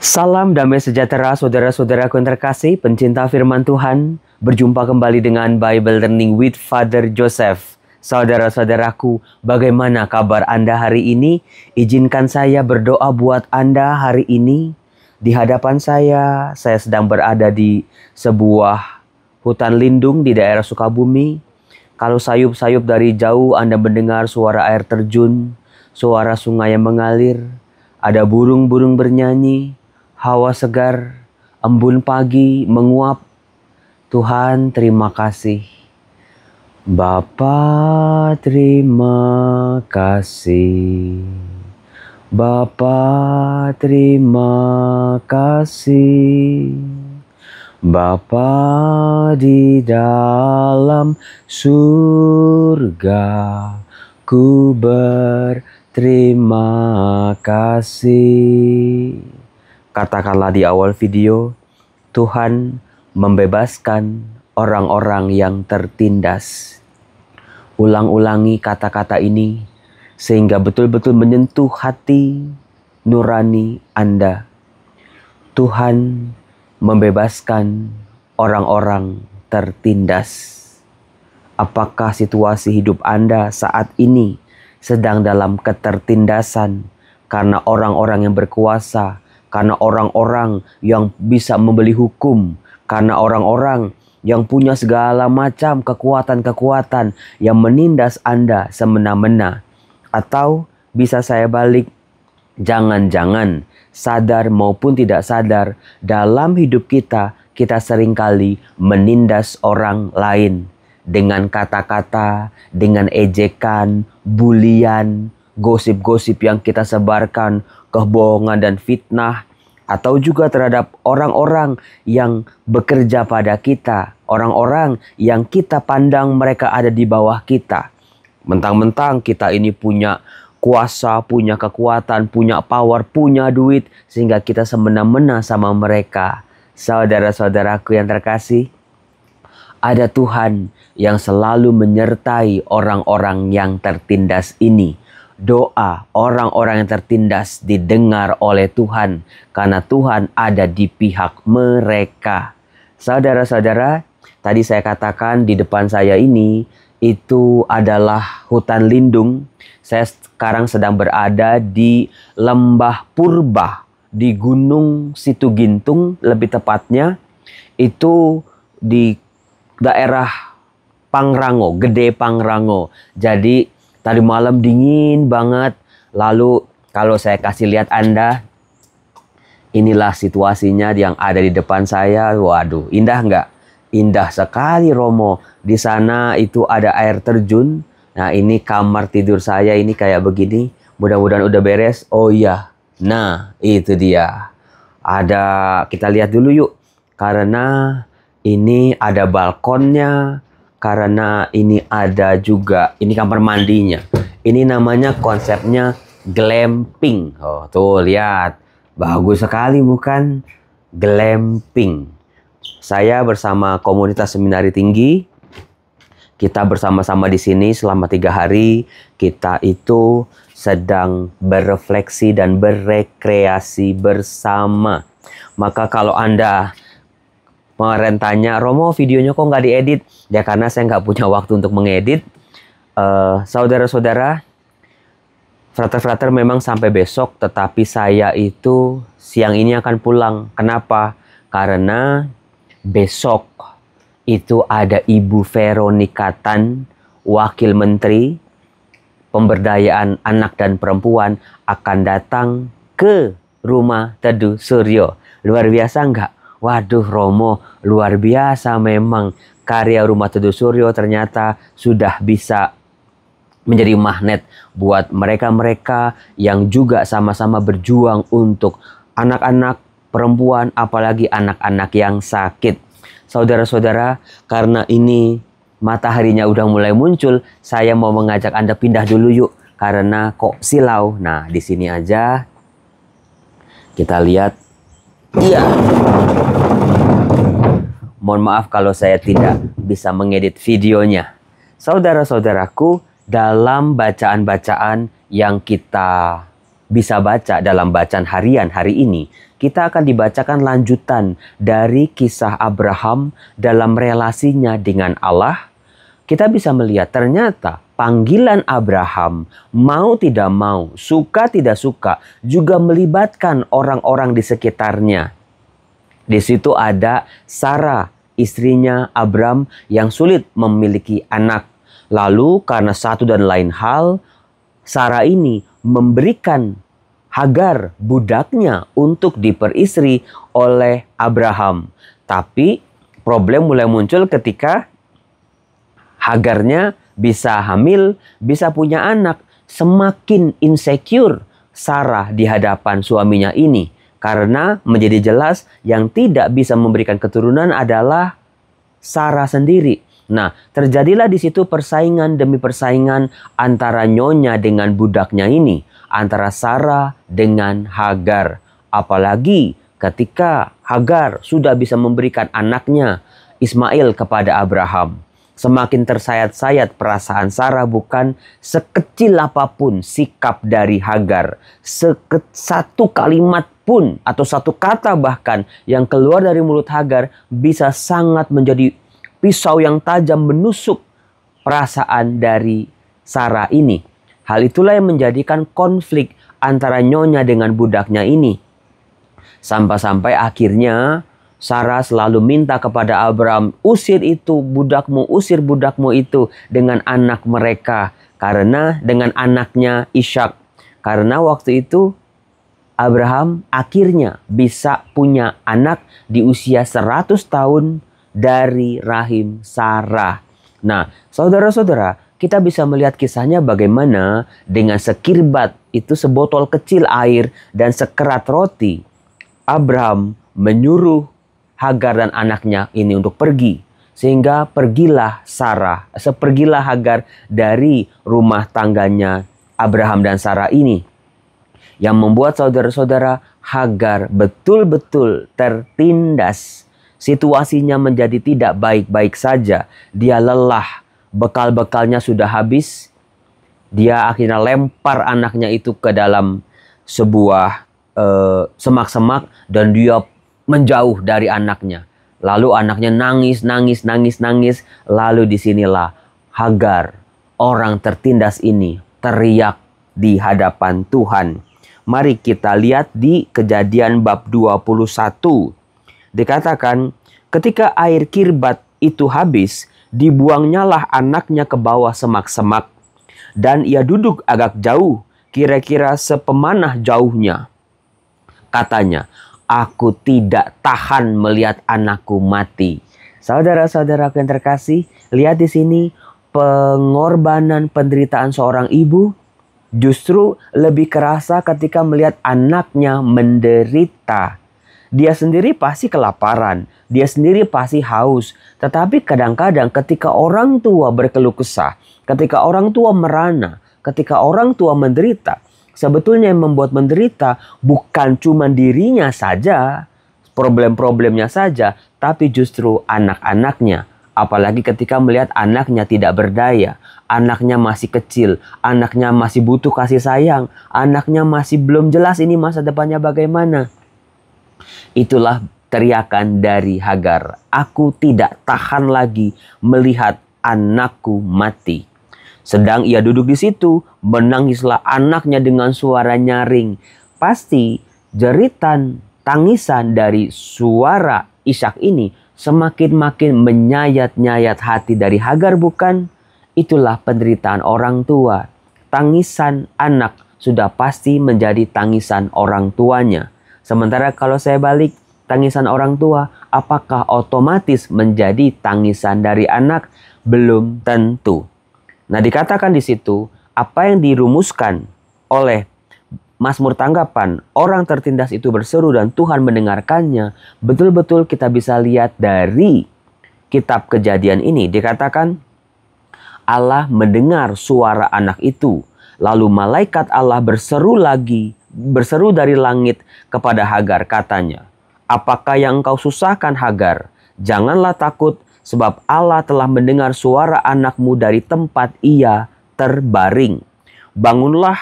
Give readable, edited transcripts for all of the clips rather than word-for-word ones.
Salam damai sejahtera saudara-saudaraku yang terkasih, pencinta firman Tuhan. Berjumpa kembali dengan Bible Learning with Father Joseph. Saudara-saudaraku, bagaimana kabar Anda hari ini? Izinkan saya berdoa buat Anda hari ini. Di hadapan saya sedang berada di sebuah hutan lindung di daerah Sukabumi. Kalau sayup-sayup dari jauh Anda mendengar suara air terjun, suara sungai yang mengalir, ada burung-burung bernyanyi, hawa segar, embun pagi menguap. Tuhan, terima kasih. Bapa, terima kasih. Bapa, terima kasih. Bapa di dalam surga, ku berterima kasih. Katakanlah di awal video, Tuhan membebaskan orang-orang yang tertindas. Ulang-ulangi kata-kata ini sehingga betul-betul menyentuh hati nurani Anda. Tuhan membebaskan orang-orang tertindas. Apakah situasi hidup Anda saat ini sedang dalam ketertindasan karena orang-orang yang berkuasa, karena orang-orang yang bisa membeli hukum, karena orang-orang yang punya segala macam kekuatan-kekuatan yang menindas Anda semena-mena? Atau bisa saya balik, jangan-jangan sadar maupun tidak sadar, dalam hidup kita seringkali menindas orang lain dengan kata-kata, dengan ejekan, bulian, gosip-gosip yang kita sebarkan, kebohongan dan fitnah, atau juga terhadap orang-orang yang bekerja pada kita, orang-orang yang kita pandang mereka ada di bawah kita. Mentang-mentang kita ini punya kuasa, punya kekuatan, punya power, punya duit, sehingga kita semena-mena sama mereka. Saudara-saudaraku yang terkasih, ada Tuhan yang selalu menyertai orang-orang yang tertindas ini. Doa orang-orang yang tertindas didengar oleh Tuhan karena Tuhan ada di pihak mereka. Saudara-saudara, tadi saya katakan di depan saya ini itu adalah hutan lindung. Saya sekarang sedang berada di Lembah Purba, di Gunung Situgintung lebih tepatnya. Itu di daerah Pangrango, Gede Pangrango. Jadi tadi malam dingin banget. Lalu kalau saya kasih lihat Anda, inilah situasinya yang ada di depan saya. Waduh, indah nggak? Indah sekali, Romo. Di sana itu ada air terjun. Nah, ini kamar tidur saya ini kayak begini. Mudah-mudahan udah beres. Oh iya. Nah, itu dia. Kita lihat dulu yuk. Karena ini ada balkonnya. Karena ini ada juga, ini kamar mandinya. Ini namanya konsepnya glamping. Oh, tuh lihat. Bagus sekali bukan? Glamping. Saya bersama komunitas seminari tinggi. Kita bersama-sama di sini selama 3 hari. Kita itu sedang berefleksi dan berekreasi bersama. Maka kalau Anda kemarin tanya, Romo videonya kok nggak diedit? Ya karena saya nggak punya waktu untuk mengedit. Saudara-saudara, frater-frater memang sampai besok, tetapi saya itu siang ini akan pulang. Kenapa? Karena besok itu ada Ibu Veronica Tan, Wakil Menteri Pemberdayaan Anak dan Perempuan, akan datang ke Rumah Teduh Suryo. Luar biasa nggak? Waduh Romo, luar biasa memang. Karya Rumah Teduh Suryo ternyata sudah bisa menjadi magnet buat mereka-mereka yang juga sama-sama berjuang untuk anak-anak, perempuan, apalagi anak-anak yang sakit. Saudara-saudara, karena ini mataharinya udah mulai muncul, saya mau mengajak Anda pindah dulu yuk. Karena kok silau. Nah, di sini aja. Kita lihat. Iya. Mohon maaf kalau saya tidak bisa mengedit videonya. Saudara-saudaraku, dalam bacaan-bacaan yang kita bisa baca dalam bacaan harian hari ini, kita akan dibacakan lanjutan dari kisah Abraham dalam relasinya dengan Allah. Kita bisa melihat ternyata panggilan Abraham, mau tidak mau, suka tidak suka, juga melibatkan orang-orang di sekitarnya. Di situ ada Sarah, istrinya Abram yang sulit memiliki anak. Lalu karena satu dan lain hal, Sarah ini memberikan Hagar, budaknya, untuk diperistri oleh Abraham. Tapi problem mulai muncul ketika Hagarnya bisa hamil, bisa punya anak. Semakin insecure Sarah di hadapan suaminya ini. Karena menjadi jelas yang tidak bisa memberikan keturunan adalah Sarah sendiri. Nah, terjadilah di situ persaingan demi persaingan antara nyonya dengan budaknya ini. Antara Sarah dengan Hagar. Apalagi ketika Hagar sudah bisa memberikan anaknya Ismail kepada Abraham. Semakin tersayat-sayat perasaan Sarah, bukan sekecil apapun sikap dari Hagar. Satu kalimat pun atau satu kata bahkan yang keluar dari mulut Hagar bisa sangat menjadi pisau yang tajam menusuk perasaan dari Sarah ini. Hal itulah yang menjadikan konflik antara nyonya dengan budaknya ini. Sampai-sampai akhirnya Sarah selalu minta kepada Abraham, usir budakmu itu dengan anak mereka. Karena dengan anaknya Ishak. Karena waktu itu Abraham akhirnya bisa punya anak di usia 100 tahun dari rahim Sarah. Nah, saudara-saudara, kita bisa melihat kisahnya bagaimana dengan sekirbat itu sebotol kecil air dan sekerat roti. Abraham menyuruh Hagar dan anaknya ini untuk pergi. Sehingga pergilah Hagar dari rumah tangganya Abraham dan Sarah ini. Yang membuat saudara-saudara Hagar betul-betul tertindas. Situasinya menjadi tidak baik-baik saja. Dia lelah, bekal-bekalnya sudah habis. Dia akhirnya lempar anaknya itu ke dalam sebuah semak-semak dan dia menjauh dari anaknya. Lalu anaknya nangis. Lalu disinilah Hagar, orang tertindas ini, teriak di hadapan Tuhan. Mari kita lihat di Kejadian bab 21. Dikatakan, ketika air kirbat itu habis, dibuangnyalah anaknya ke bawah semak-semak. Dan ia duduk agak jauh, kira-kira sepemanah jauhnya. Katanya, aku tidak tahan melihat anakku mati. Saudara-saudaraku yang terkasih, lihat di sini pengorbanan penderitaan seorang ibu justru lebih kerasa ketika melihat anaknya menderita. Dia sendiri pasti kelaparan, dia sendiri pasti haus. Tetapi kadang-kadang ketika orang tua berkeluh kesah, ketika orang tua merana, ketika orang tua menderita, sebetulnya yang membuat menderita bukan cuma dirinya saja, problem-problemnya saja, tapi justru anak-anaknya. Apalagi ketika melihat anaknya tidak berdaya, anaknya masih kecil, anaknya masih butuh kasih sayang, anaknya masih belum jelas ini masa depannya bagaimana. Itulah teriakan dari Hagar, aku tidak tahan lagi melihat anakku mati. Sedang ia duduk di situ, menangislah anaknya dengan suara nyaring. Pasti jeritan tangisan dari suara Ishak ini semakin-makin menyayat-nyayat hati dari Hagar, bukan? Itulah penderitaan orang tua. Tangisan anak sudah pasti menjadi tangisan orang tuanya. Sementara kalau saya balik, tangisan orang tua apakah otomatis menjadi tangisan dari anak? Belum tentu. Nah, dikatakan di situ apa yang dirumuskan oleh Mazmur tanggapan orang tertindas itu berseru dan Tuhan mendengarkannya. Betul-betul kita bisa lihat dari kitab Kejadian ini. Dikatakan Allah mendengar suara anak itu. Lalu malaikat Allah berseru dari langit kepada Hagar, katanya, apakah yang engkau susahkan Hagar? Janganlah takut, sebab Allah telah mendengar suara anakmu dari tempat ia terbaring. Bangunlah,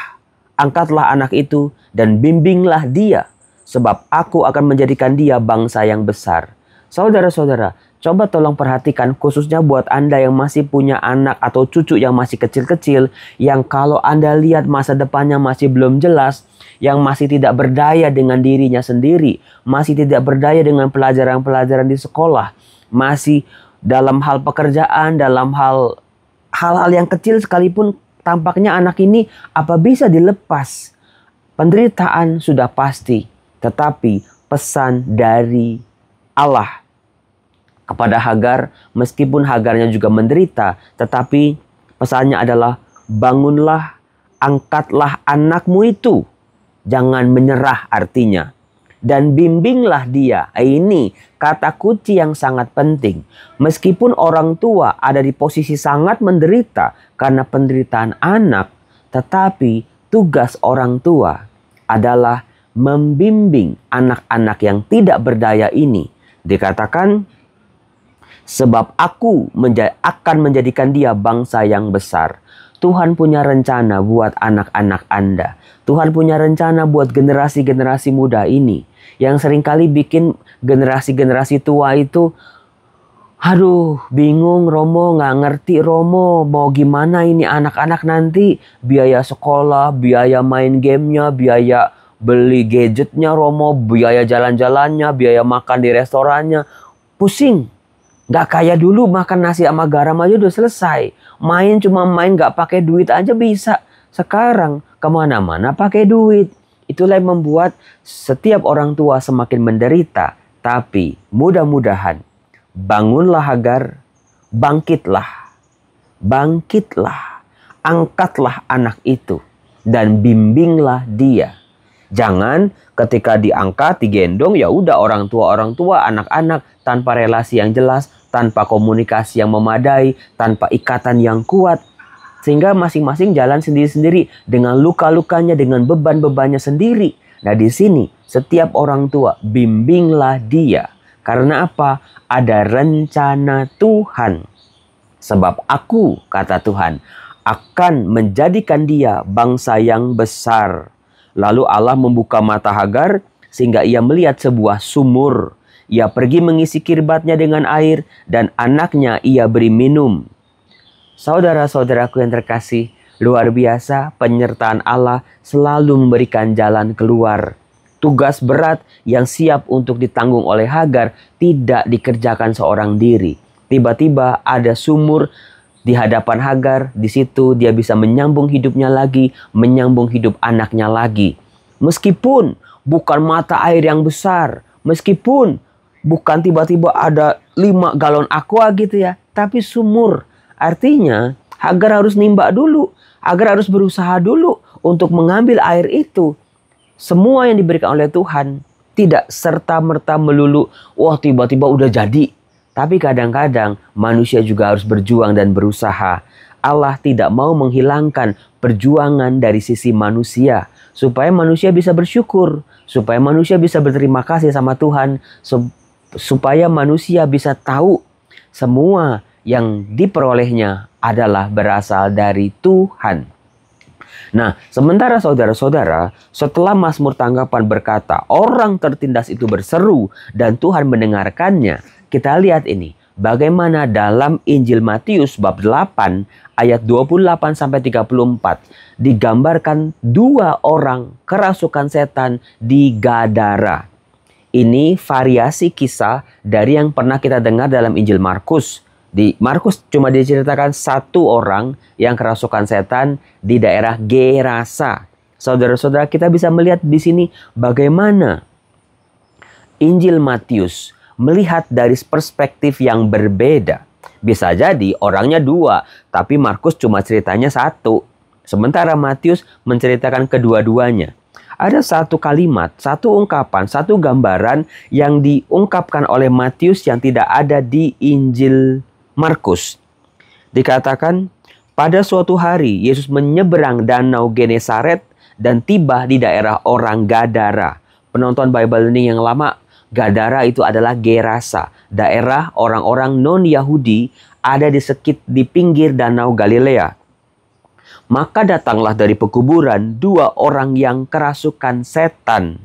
angkatlah anak itu dan bimbinglah dia, sebab aku akan menjadikan dia bangsa yang besar. Saudara-saudara, coba tolong perhatikan khususnya buat Anda yang masih punya anak atau cucu yang masih kecil-kecil, yang kalau Anda lihat masa depannya masih belum jelas, yang masih tidak berdaya dengan dirinya sendiri, masih tidak berdaya dengan pelajaran-pelajaran di sekolah, masih dalam hal pekerjaan, dalam hal-hal yang kecil sekalipun, tampaknya anak ini apa bisa dilepas. Penderitaan sudah pasti, tetapi pesan dari Allah kepada Hagar, meskipun Hagarnya juga menderita, tetapi pesannya adalah bangunlah, angkatlah anakmu itu. Jangan menyerah artinya. Dan bimbinglah dia. Ini kata kunci yang sangat penting. Meskipun orang tua ada di posisi sangat menderita karena penderitaan anak, tetapi tugas orang tua adalah membimbing anak-anak yang tidak berdaya ini. Dikatakan, sebab aku akan menjadikan dia bangsa yang besar. Tuhan punya rencana buat anak-anak Anda. Tuhan punya rencana buat generasi-generasi muda ini. Yang seringkali bikin generasi-generasi tua itu, aduh bingung Romo, nggak ngerti Romo, mau gimana ini anak-anak nanti. Biaya sekolah, biaya main gamenya, biaya beli gadgetnya Romo, biaya jalan-jalannya, biaya makan di restorannya. Pusing. Gak kayak dulu makan nasi sama garam aja udah selesai. Main cuma main gak pakai duit aja bisa. Sekarang kemana-mana pakai duit. Itulah yang membuat setiap orang tua semakin menderita. Tapi mudah-mudahan bangunlah Hagar, bangkitlah. Bangkitlah. Angkatlah anak itu dan bimbinglah dia. Jangan ketika diangkat, digendong, ya udah orang tua, anak-anak tanpa relasi yang jelas, tanpa komunikasi yang memadai, tanpa ikatan yang kuat. Sehingga masing-masing jalan sendiri-sendiri dengan luka-lukanya, dengan beban-bebannya sendiri. Nah di sini setiap orang tua bimbinglah dia. Karena apa? Ada rencana Tuhan. Sebab aku, kata Tuhan, akan menjadikan dia bangsa yang besar. Lalu Allah membuka mata Hagar sehingga ia melihat sebuah sumur. Ia pergi mengisi kirbatnya dengan air dan anaknya ia beri minum. Saudara-saudaraku yang terkasih, luar biasa penyertaan Allah selalu memberikan jalan keluar. Tugas berat yang siap untuk ditanggung oleh Hagar tidak dikerjakan seorang diri. Tiba-tiba ada sumur di hadapan Hagar, di situ dia bisa menyambung hidupnya lagi, menyambung hidup anaknya lagi. Meskipun bukan mata air yang besar, meskipun bukan tiba-tiba ada 5 galon aqua gitu ya, tapi sumur. Artinya Hagar harus nimba dulu, Hagar harus berusaha dulu untuk mengambil air itu. Semua yang diberikan oleh Tuhan tidak serta-merta melulu, wah tiba-tiba udah jadi. Tapi kadang-kadang manusia juga harus berjuang dan berusaha. Allah tidak mau menghilangkan perjuangan dari sisi manusia. Supaya manusia bisa bersyukur. Supaya manusia bisa berterima kasih sama Tuhan. Supaya manusia bisa tahu semua yang diperolehnya adalah berasal dari Tuhan. Nah, sementara saudara-saudara, setelah Mazmur Tanggapan berkata, orang tertindas itu berseru dan Tuhan mendengarkannya. Kita lihat ini, bagaimana dalam Injil Matius bab 8 ayat 28-34 digambarkan 2 orang kerasukan setan di Gadara. Ini variasi kisah dari yang pernah kita dengar dalam Injil Markus. Di Markus cuma diceritakan 1 orang yang kerasukan setan di daerah Gerasa. Saudara-saudara, kita bisa melihat di sini bagaimana Injil Matius melihat dari perspektif yang berbeda. Bisa jadi orangnya 2, tapi Markus cuma ceritanya 1. Sementara Matius menceritakan kedua-duanya. Ada satu kalimat, satu ungkapan, satu gambaran yang diungkapkan oleh Matius yang tidak ada di Injil Markus. Dikatakan, pada suatu hari Yesus menyeberang danau Genesaret dan tiba di daerah orang Gadara. Penonton Bible Learning yang lama, Gadara itu adalah Gerasa, daerah orang-orang non-Yahudi ada di pinggir danau Galilea. Maka datanglah dari pekuburan 2 orang yang kerasukan setan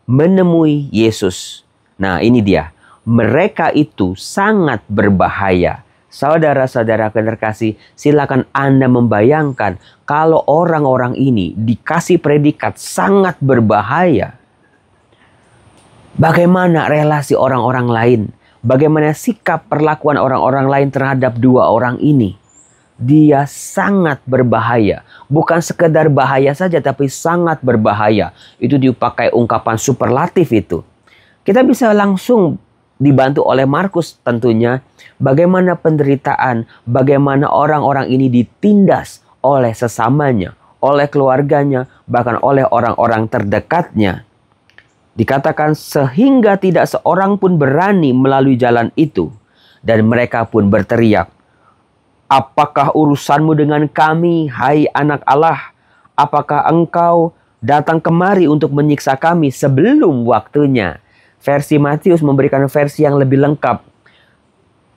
menemui Yesus. Nah, ini dia. Mereka itu sangat berbahaya. Saudara-saudara terkasih, silakan Anda membayangkan kalau orang-orang ini dikasih predikat sangat berbahaya. Bagaimana relasi orang-orang lain? Bagaimana sikap perlakuan orang-orang lain terhadap 2 orang ini? Dia sangat berbahaya. Bukan sekedar bahaya saja, tapi sangat berbahaya. Itu dipakai ungkapan superlatif itu. Kita bisa langsung dibantu oleh Markus tentunya. Bagaimana penderitaan, bagaimana orang-orang ini ditindas oleh sesamanya, oleh keluarganya, bahkan oleh orang-orang terdekatnya. Dikatakan sehingga tidak seorang pun berani melalui jalan itu. Dan mereka pun berteriak, "Apakah urusanmu dengan kami, hai anak Allah? Apakah engkau datang kemari untuk menyiksa kami sebelum waktunya?" Versi Matius memberikan versi yang lebih lengkap.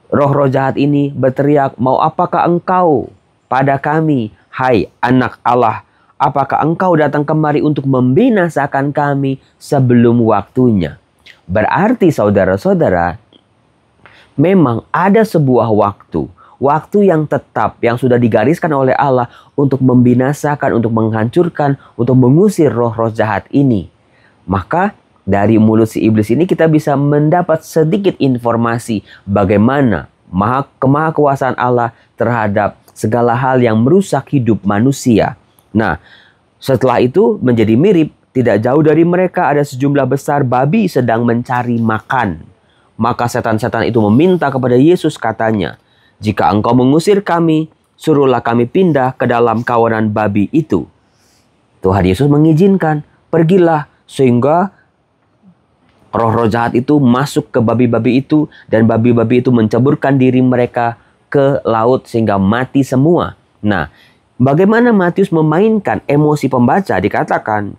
Roh-roh jahat ini berteriak, "Mau apakah engkau pada kami, hai anak Allah? Apakah engkau datang kemari untuk membinasakan kami sebelum waktunya?" Berarti saudara-saudara, memang ada sebuah waktu yang tetap, yang sudah digariskan oleh Allah untuk membinasakan, untuk menghancurkan, untuk mengusir roh-roh jahat ini. Maka dari mulut si iblis ini kita bisa mendapat sedikit informasi bagaimana kemahakuasaan Allah terhadap segala hal yang merusak hidup manusia. Nah, setelah itu menjadi mirip, tidak jauh dari mereka ada sejumlah besar babi sedang mencari makan. Maka setan-setan itu meminta kepada Yesus, katanya, "Jika engkau mengusir kami, suruhlah kami pindah ke dalam kawanan babi itu." Tuhan Yesus mengizinkan, "Pergilah," sehingga roh-roh jahat itu masuk ke babi-babi itu, dan babi-babi itu menceburkan diri mereka ke laut sehingga mati semua. Nah, bagaimana Matius memainkan emosi pembaca? Dikatakan,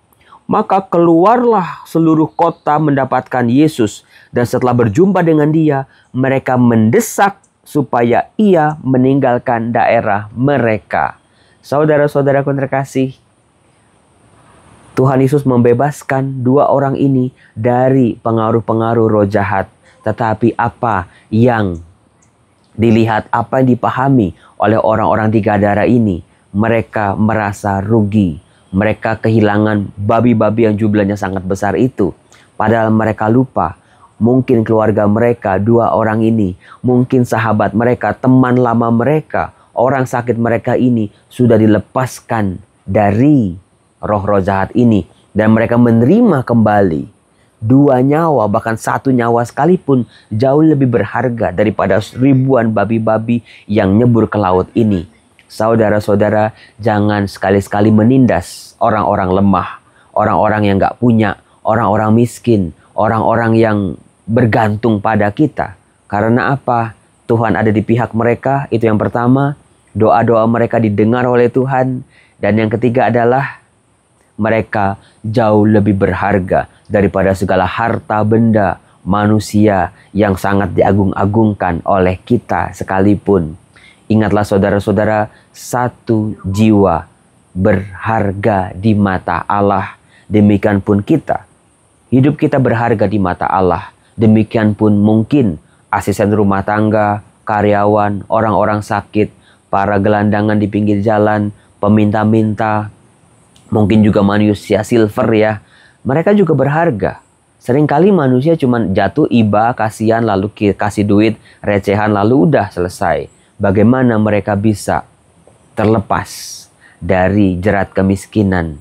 maka keluarlah seluruh kota mendapatkan Yesus, dan setelah berjumpa dengan dia, mereka mendesak supaya ia meninggalkan daerah mereka. Saudara-saudaraku terkasih, Tuhan Yesus membebaskan 2 orang ini dari pengaruh-pengaruh roh jahat. Tetapi apa yang dilihat, apa yang dipahami oleh orang-orang 3 darah ini? Mereka merasa rugi. Mereka kehilangan babi-babi yang jumlahnya sangat besar itu. Padahal mereka lupa, mungkin keluarga mereka, 2 orang ini, mungkin sahabat mereka, teman lama mereka, orang sakit mereka ini sudah dilepaskan dari roh-roh jahat ini. Dan mereka menerima kembali 2 nyawa, bahkan 1 nyawa sekalipun jauh lebih berharga daripada ribuan babi-babi yang nyebur ke laut ini. Saudara-saudara, jangan sekali-sekali menindas orang-orang lemah, orang-orang yang gak punya, orang-orang miskin, orang-orang yang bergantung pada kita. Karena apa? Tuhan ada di pihak mereka, itu yang pertama. Doa-doa mereka didengar oleh Tuhan. Dan yang ketiga adalah mereka jauh lebih berharga daripada segala harta benda manusia yang sangat diagung-agungkan oleh kita sekalipun. Ingatlah saudara-saudara, 1 jiwa berharga di mata Allah. Demikian pun kita. Hidup kita berharga di mata Allah. Demikian pun mungkin asisten rumah tangga, karyawan, orang-orang sakit, para gelandangan di pinggir jalan, peminta-minta, mungkin juga manusia silver ya. Mereka juga berharga. Seringkali manusia cuma jatuh iba, kasihan, lalu kasih duit, recehan, lalu udah selesai. Bagaimana mereka bisa terlepas dari jerat kemiskinan,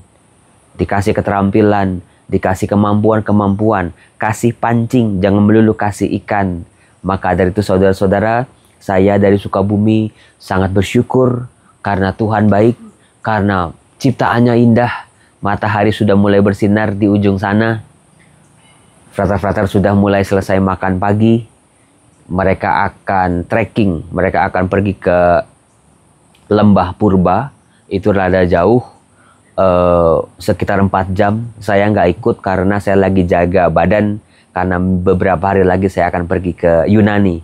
dikasih keterampilan, dikasih kemampuan-kemampuan, kasih pancing, jangan melulu kasih ikan. Maka dari itu saudara-saudara, saya dari Sukabumi sangat bersyukur karena Tuhan baik, karena ciptaannya indah. Matahari sudah mulai bersinar di ujung sana. Frater-frater sudah mulai selesai makan pagi. Mereka akan trekking, mereka akan pergi ke lembah purba. Itu rada jauh, sekitar 4 jam. Saya nggak ikut karena saya lagi jaga badan. Karena beberapa hari lagi saya akan pergi ke Yunani,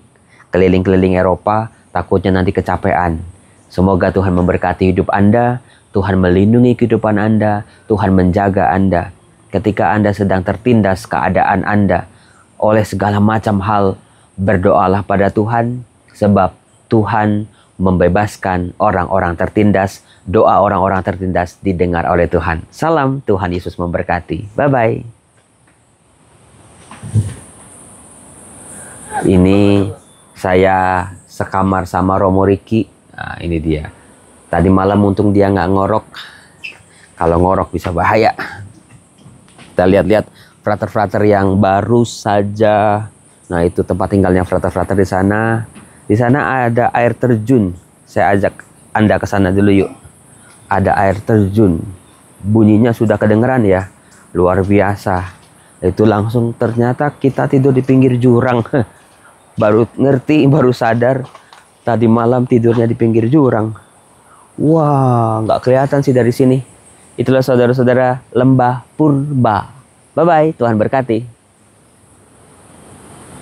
keliling-keliling Eropa, takutnya nanti kecapean. Semoga Tuhan memberkati hidup Anda. Tuhan melindungi kehidupan Anda, Tuhan menjaga Anda. Ketika Anda sedang tertindas keadaan Anda oleh segala macam hal, berdoalah pada Tuhan, sebab Tuhan membebaskan orang-orang tertindas. Doa orang-orang tertindas didengar oleh Tuhan. Salam, Tuhan Yesus memberkati. Bye-bye. Ini saya sekamar sama Romo Riki. Nah, ini dia. Tadi malam untung dia nggak ngorok. Kalau ngorok bisa bahaya. Kita lihat-lihat frater-frater yang baru saja. Nah, itu tempat tinggalnya frater-frater di sana. Di sana ada air terjun. Saya ajak Anda ke sana dulu yuk. Ada air terjun. Bunyinya sudah kedengeran ya. Luar biasa. Itu langsung ternyata kita tidur di pinggir jurang. Baru ngerti, baru sadar. Tadi malam tidurnya di pinggir jurang. Wah, nggak kelihatan sih dari sini. Itulah saudara-saudara lembah purba. Bye-bye, Tuhan berkati.